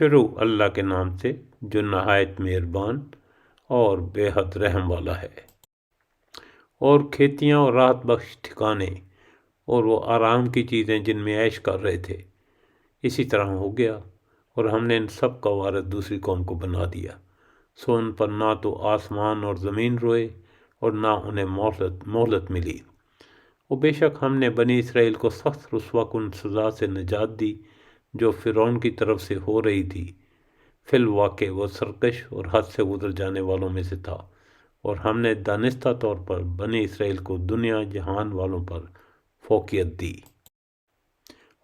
شروع اللہ کے نام سے جو نہایت مہربان اور بے حد رحم والا ہے۔ اور کھیتیاں اور راحت بخش ٹھکانے اور وہ آرام کی چیزیں جن میں عیش کر رہے تھے، اسی طرح ہو گیا، اور ہم نے ان سب کا وارث دوسری قوم کو بنا دیا، سو ان پر نہ تو آسمان اور زمین روئے اور نہ انہیں مہلت ملی۔ اور بے شک ہم نے بنی اسرائیل کو سخت رسوا کن سزا سے نجات دی جو فرعون کی طرف سے ہو رہی تھی۔ فی الواقع وہ سرکش اور حد سے گزر جانے والوں میں سے تھا، اور ہم نے دانستہ طور پر بنی اسرائیل کو دنیا جہان والوں پر فوقیت دی۔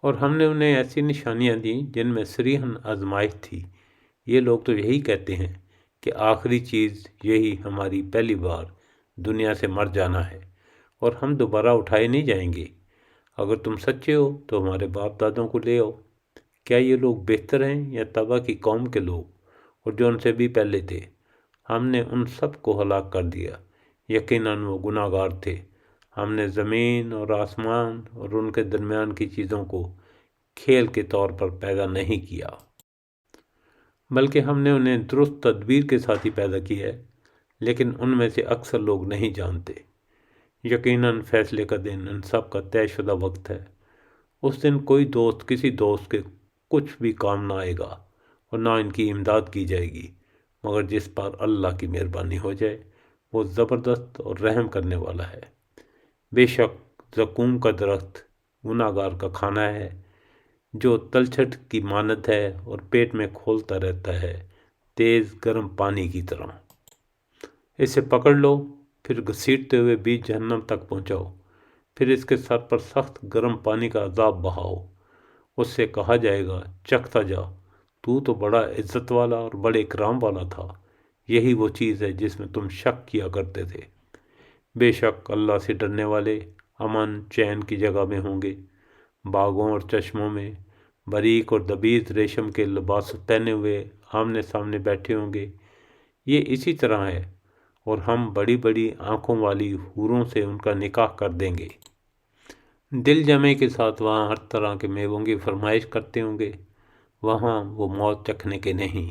اور ہم نے انہیں ایسی نشانیاں دیں جن میں صریحاً آزمائش تھی۔ یہ لوگ تو یہی کہتے ہیں کہ آخری چیز یہی ہماری پہلی بار دنیا سے مر جانا ہے اور ہم دوبارہ اٹھائے نہیں جائیں گے۔ اگر تم سچے ہو تو ہمارے باپ دادوں کو لے آؤ۔ کیا یہ لوگ بہتر ہیں یا تبا کی قوم کے لوگ اور جو ان سے بھی پہلے تھے؟ ہم نے ان سب کو ہلاک کر دیا، یقیناً وہ گناہ گار تھے۔ ہم نے زمین اور آسمان اور ان کے درمیان کی چیزوں کو کھیل کے طور پر پیدا نہیں کیا، بلکہ ہم نے انہیں درست تدبیر کے ساتھ ہی پیدا کیا ہے، لیکن ان میں سے اکثر لوگ نہیں جانتے۔ یقیناً فیصلے کا دن ان سب کا طے شدہ وقت ہے۔ اس دن کوئی دوست کسی دوست کے کچھ بھی کام نہ آئے گا اور نہ ان کی امداد کی جائے گی، مگر جس پر اللہ کی مہربانی ہو جائے، وہ زبردست اور رحم کرنے والا ہے۔ بے شک زقوم کا درخت گناہ گار کا کھانا ہے، جو تلچھٹ کی مانند ہے اور پیٹ میں کھولتا رہتا ہے تیز گرم پانی کی طرح۔ اسے پکڑ لو، پھر گھسیٹتے ہوئے بیچ جہنم تک پہنچاؤ، پھر اس کے سر پر سخت گرم پانی کا عذاب بہاؤ۔ اس سے کہا جائے گا، چکھتا جا، تو بڑا عزت والا اور بڑے اکرام والا تھا، یہی وہ چیز ہے جس میں تم شک کیا کرتے تھے۔ بے شک اللہ سے ڈرنے والے امن چین کی جگہ میں ہوں گے، باغوں اور چشموں میں، باریک اور دبیز ریشم کے لباس پہنے ہوئے آمنے سامنے بیٹھے ہوں گے۔ یہ اسی طرح ہے، اور ہم بڑی بڑی آنکھوں والی حوروں سے ان کا نکاح کر دیں گے۔ دل جمے کے ساتھ وہاں ہر طرح کے میووں کی فرمائش کرتے ہوں گے۔ وہاں وہ موت چکھنے کے نہیں،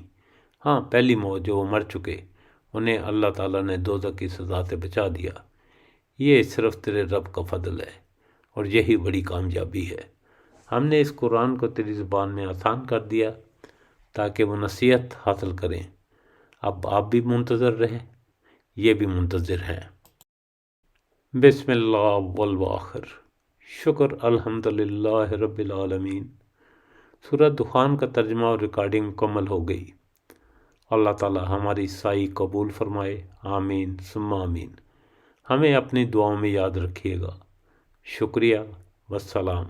ہاں پہلی موت جو وہ مر چکے، انہیں اللہ تعالیٰ نے دوزخ کی سزا سے بچا دیا۔ یہ صرف تیرے رب کا فضل ہے، اور یہی بڑی کامیابی ہے۔ ہم نے اس قرآن کو تیری زبان میں آسان کر دیا تاکہ وہ نصیحت حاصل کریں۔ اب آپ بھی منتظر رہیں، یہ بھی منتظر ہیں۔ بسم اللہ والآخر، شکر الحمدللہ رب العالمین۔ سورہ دخان کا ترجمہ اور ریکارڈنگ مکمل ہو گئی۔ اللہ تعالی ہماری سعی قبول فرمائے، آمین ثم آمین۔ ہمیں اپنی دعاؤں میں یاد رکھیے گا۔ شکریہ، والسلام۔